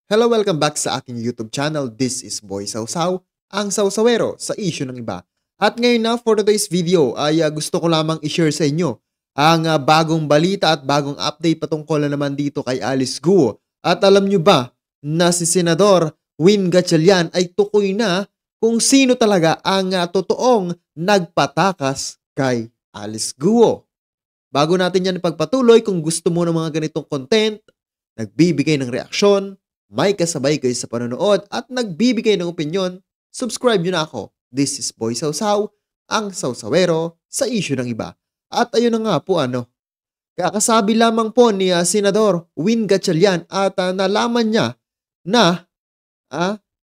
Hello, welcome back sa aking YouTube channel. This is Boy Sausaw, ang sawsawero sa issue ng iba. At ngayon na, for today's video ay gusto ko lamang i-share sa inyo ang bagong balita at bagong update patungkol na naman dito kay Alice Guo. At alam nyo ba na si Senador Win Gatchalian ay tukoy na kung sino talaga ang totoong nagpatakas kay Alice Guo. Bago natin yan ipagpatuloy, kung gusto mo ng mga ganitong content, nagbibigay ng reaksyon, may kasabay kayo sa panonood at nagbibigay ng opinyon, subscribe nyo na ako. This is Boy Sausaw, ang sawsawero sa issue ng iba. At ayun na nga po kakasabi lamang po ni Senador Win Gatchalian at nalaman niya na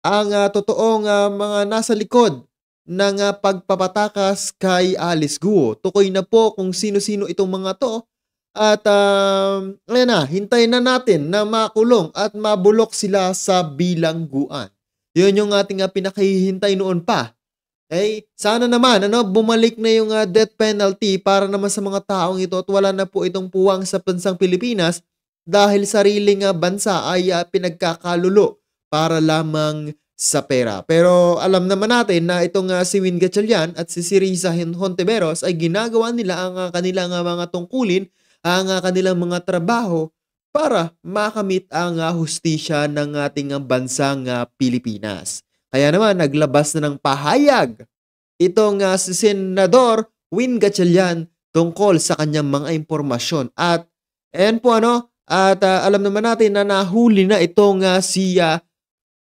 ang totoong mga nasa likod ng pagpapatakas kay Alice Guo. Tukoy na po kung sino-sino itong mga to. At ayan na, hintayin na natin na makulong at mabulok sila sa bilangguan. Yun yung ating pinakahihintay noon pa. Sana naman bumalik na yung death penalty para naman sa mga taong ito at wala na po itong puwang sa bansang Pilipinas dahil sariling bansa ay pinagkakalulo para lamang sa pera. Pero alam naman natin na itong si Win Gatchalian at si Riza Hontiveros ay ginagawa nila ang kanilang mga tungkulin, ang kanilang mga trabaho para makamit ang hustisya ng ating bansang Pilipinas. Kaya naman naglabas na ng pahayag itong si Senador Win Gatchalian tungkol sa kanyang mga impormasyon. At alam naman natin na nahuli na itong si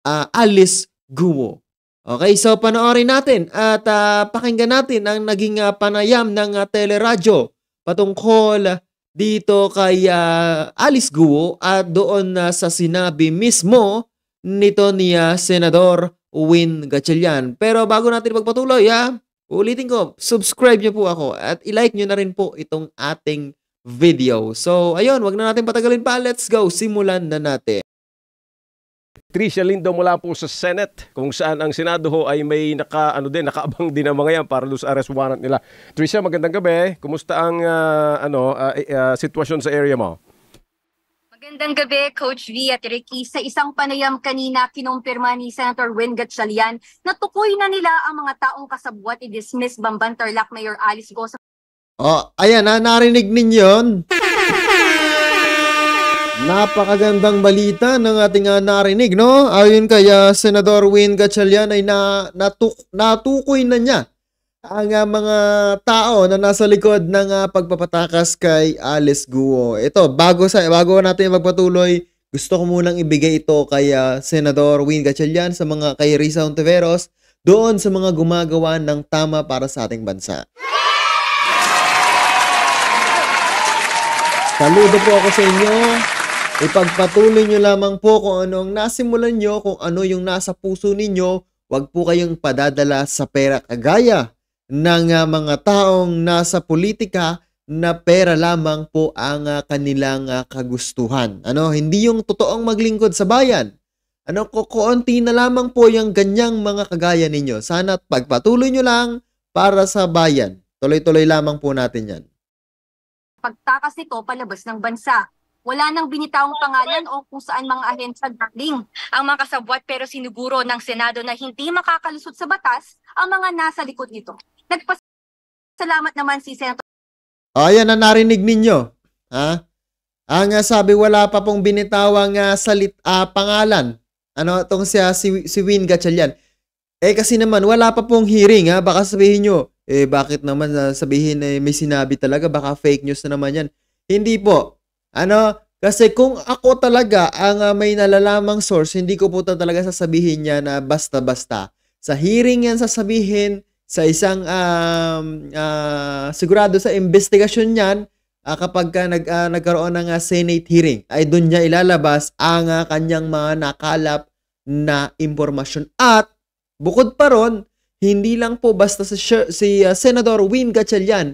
Alice Guo. Okay, so panoorin natin at pakinggan natin ang naging panayam ng teleradyo patungkol dito kay Alice Guo at doon sa sinabi mismo nito ni Senador Win Gatchalian. Pero bago natin magpatuloy, ulitin ko, subscribe nyo po ako at ilike nyo na rin po itong ating video. So, ayun, wag na natin patagalin pa. Let's go, simulan na natin. Tricia Lindo mula po sa Senate, kung saan ang Senado ho ay may nakaabang din ang mga yan para sa arrest warrant nila. Tricia, magandang gabi. Kumusta ang sitwasyon sa area mo? Magandang gabi, Coach V at Ricky. Sa isang panayam kanina, kinumpirma ni Senator Win Gatchalian na tukoy na nila ang mga taong kasabwat i-dismiss Bamban Tarlac Mayor Alice Guo. Ayan narinig ninyo yun. Napakagandang balita ng ating narinig, no? Ayon kay Senador Win Gatchalian ay natukoy na niya ang mga tao na nasa likod ng pagpapatakas kay Alice Guo. Ito, bago natin magpatuloy, gusto ko munang ibigay ito kay Senador Win Gatchalian sa mga kay Riza Hontiveros doon sa mga gumagawa ng tama para sa ating bansa. Saludo po ako sa inyo. Ipagpatuloy nyo lamang po kung ano ang nasimulan nyo, kung ano yung nasa puso ninyo. Huwag po kayong padadala sa pera kagaya ng mga taong nasa politika na pera lamang po ang kanilang kagustuhan. Hindi yung totoong maglingkod sa bayan. Kukunti na lamang po yung ganyang mga kagaya ninyo. Sana pagpatuloy nyo lang para sa bayan. Tuloy-tuloy lamang po natin yan. Pagtakas nito palabas ng bansa. Wala nang binitawang pangalan o kung saan mga ahensya galing ang mga kasabwat, pero siniguro ng Senado na hindi makakalusot sa batas ang mga nasa likod nito. Nagpasalamat naman si Senator. Ayan na narinig ninyo. Ang sabi, wala pa pong binitawang pangalan. Itong si Win Gatchalian. Kasi naman wala pa pong hearing. Baka sabihin nyo, bakit naman sabihin may sinabi talaga, baka fake news na naman yan. Hindi po. Kasi kung ako talaga ang may nalalamang source, hindi ko po talaga sasabihin niya na basta-basta. Sa hearing yan sasabihin, sa isang sigurado sa investigasyon niyan, kapag nagkaroon ng Senate hearing, ay doon niya ilalabas ang kanyang mga nakalap na impormasyon. At bukod pa ron, hindi lang po basta si Senador Win Gatchalian,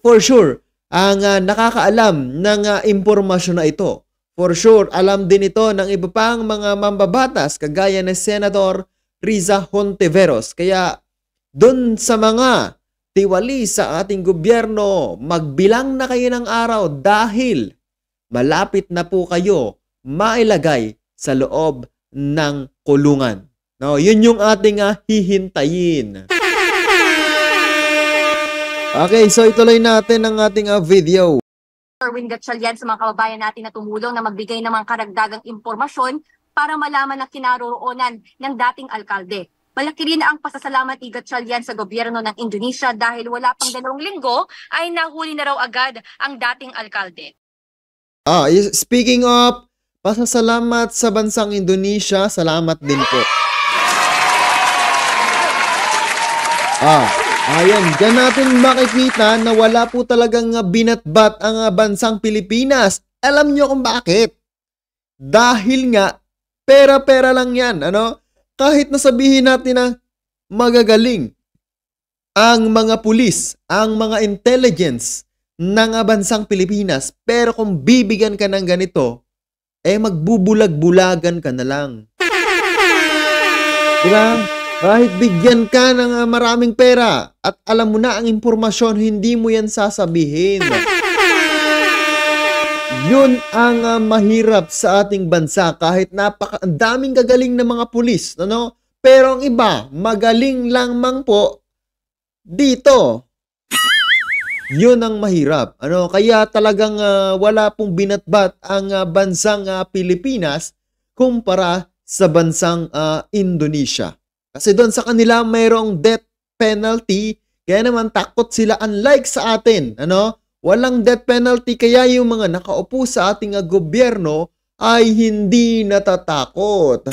for sure, ang nakakaalam ng impormasyon na ito. For sure, alam din ito ng iba pang mga mambabatas kagaya ni Senador Riza Hontiveros. Kaya doon sa mga tiwali sa ating gobyerno, magbilang na kayo ng araw dahil malapit na po kayo mailagay sa loob ng kulungan. No, yun yung ating hihintayin. Okay, so ituloy natin ang ating video. Erwin Gatchalian sa mga kababayan natin na tumulong na magbigay ng mga karagdagang impormasyon para malaman ang kinaroroonan ng dating alkalde. Malaki rin ang pasasalamat ni Gatchalian sa gobyerno ng Indonesia dahil wala pang 2 linggo ay nahuli na raw agad ang dating alkalde. Speaking of pasasalamat sa bansang Indonesia, salamat din po. Ayan, dyan natin makikita na wala po talagang binatbat ang bansang Pilipinas. Alam nyo kung bakit? Dahil nga, pera-pera lang yan. Kahit nasabihin natin na magagaling ang mga pulis, ang mga intelligence ng bansang Pilipinas, pero kung bibigyan ka ng ganito, magbubulag-bulagan ka na lang. Diba? Kahit bigyan ka ng maraming pera at alam mo na ang impormasyon, hindi mo yan sasabihin. Yun ang mahirap sa ating bansa kahit daming gagaling na mga pulis, Pero ang iba, magaling lang mang po dito. Yun ang mahirap. Kaya talagang wala pong binatbat ang bansang Pilipinas kumpara sa bansang Indonesia. Kasi doon sa kanila mayroong death penalty, kaya naman takot sila unlike sa atin. Walang death penalty kaya yung mga nakaupo sa ating gobyerno ay hindi natatakot.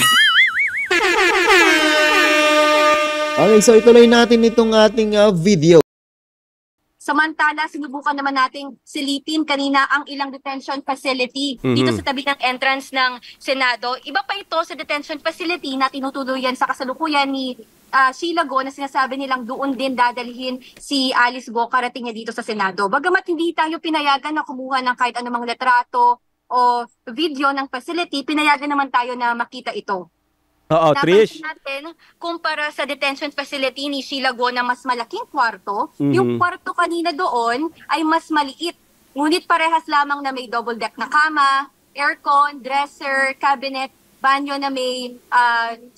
Okay, so ituloy natin itong ating video. Samantala, sinubukan naman nating silipin kanina ang ilang detention facility dito sa tabi ng entrance ng Senado. Iba pa ito sa detention facility na tinutuluyan sa kasalukuyan ni Sheila Go na sinasabi nilang doon din dadalhin si Alice Go karating niya dito sa Senado. Bagamat hindi tayo pinayagan na kumuha ng kahit anumang litrato o video ng facility, pinayagan naman tayo na makita ito. Trish. Natin, kumpara sa detention facility ni Sheila Go na mas malaking kwarto, yung kwarto kanina doon ay mas maliit. Ngunit parehas lamang na may double deck na kama, aircon, dresser, cabinet, banyo na may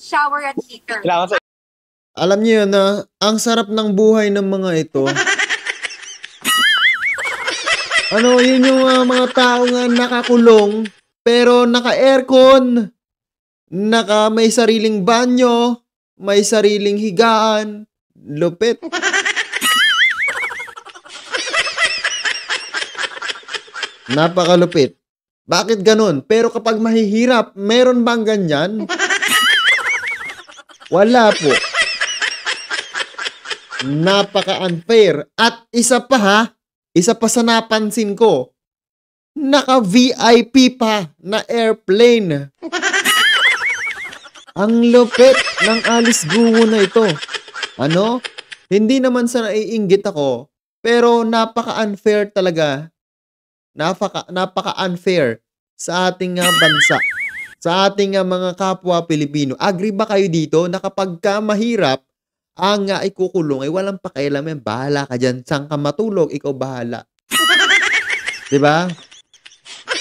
shower at heater. Alam niyo yun ang sarap ng buhay ng mga ito. Yun yung mga taong nakakulong pero naka-aircon. May sariling banyo, may sariling higaan, lupit. Napakalupit. Bakit ganun? Pero kapag mahihirap, meron bang ganyan? Wala po. Napaka-unfair. At isa pa sa napansin ko, naka-VIP pa na airplane. Ang lupit ng Alice Guo na ito. Hindi naman sa naiinggit ako, pero napaka-unfair talaga. Napaka-unfair sa ating bansa. Sa ating mga kapwa Pilipino. Agree ba kayo dito na kapag ka mahirap, ang ikukulong ay walang pakialam yan. Bahala ka dyan. Saan ka matulog, ikaw bahala. Diba?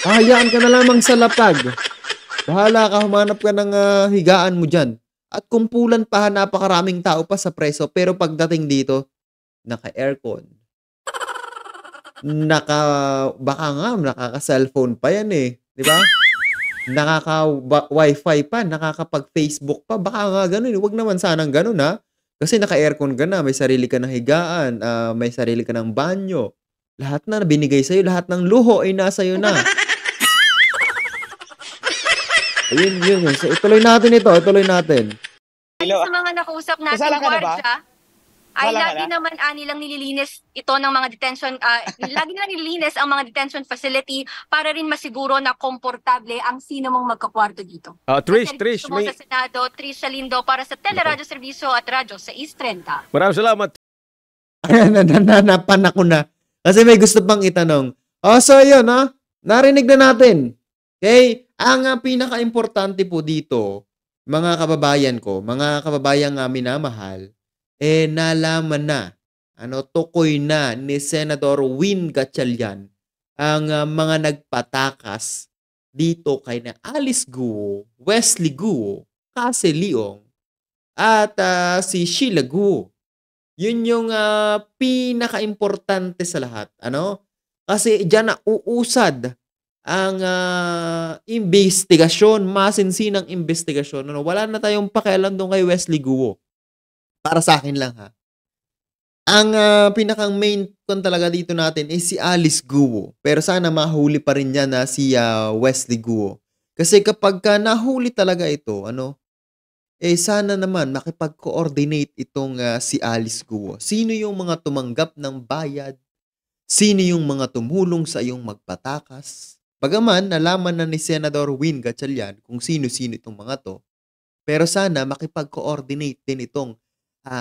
Hayaan ka na lamang sa lapag. Bahala ka, humanap ka ng higaan mo dyan. At kumpulan pa, napakaraming tao pa sa preso. Pero pagdating dito, naka-aircon. Baka nga, nakaka-cellphone pa yan Diba? Nakaka-wifi pa, nakakapag-Facebook pa. Baka nga ganun. Huwag naman sanang ganun Kasi naka-aircon ka na, may sarili ka ng higaan, may sarili ka ng banyo. Lahat na binigay sa'yo, lahat ng luho ay nasa'yo na. Ayun. So, ituloy natin ito. Sa mga nakausap natin gwardiya, ay lagi naman nilang nililinis ito ng mga detention, lagi nilang nililinis ang mga detention facility para rin masiguro na komportable ang sino mong magkakwarto dito. Trish, sa Senado, Trish Lindo para sa Teleradyo Serbisyo at Radyo sa East 30. Maraming salamat. Nanapan ako na. Kasi may gusto pang itanong. So yun narinig na natin. Okay? Ang pinaka-importante po dito, mga kababayan ko, mga kababayang minamahal, nalaman na, tukoy na ni Senador Win Gatchalian ang mga nagpatakas dito kay na Alice Guo, Wesley Guo, Cassie Leong, at si Sheila Guo. Yun yung pinakaimportante sa lahat. Ano? Kasi diyan na uusad ang investigasyon, masinsinang investigasyon. Ano? Wala na tayong pakialam doon kay Wesley Guo. Para sa akin lang ha. Ang pinakang main kon talaga dito natin is si Alice Guo. Pero sana mahuli pa rin niya na si Wesley Guo. Kasi kapag nahuli talaga ito, ano, sana naman makipag-coordinate itong si Alice Guo. Sino yung mga tumanggap ng bayad? Sino yung mga tumulong sa iyong magpatakas? Bagaman nalaman na ni Senador Win Gatchalian kung sino-sino itong mga to, pero sana makipag-coordinate din itong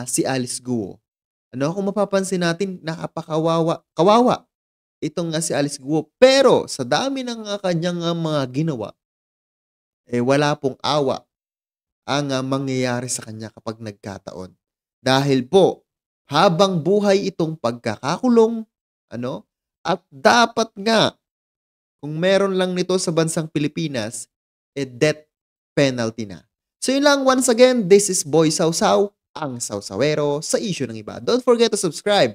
si Alice Guo. Ano, kung mapapansin natin, kawawa itong si Alice Guo. Pero sa dami ng kanyang mga ginawa, wala pong awa ang mangyayari sa kanya kapag nagkataon. Dahil po, habang buhay itong pagkakakulong, ano, at dapat nga, kung meron lang nito sa bansang Pilipinas, death penalty na. So yun lang, once again, this is Boy Sausaw, ang Sausawero sa issue ng iba. Don't forget to subscribe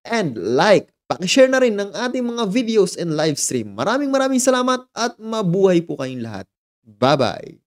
and like. Pakishare na rin ng ating mga videos and live stream. Maraming salamat at mabuhay po kayong lahat. Bye-bye!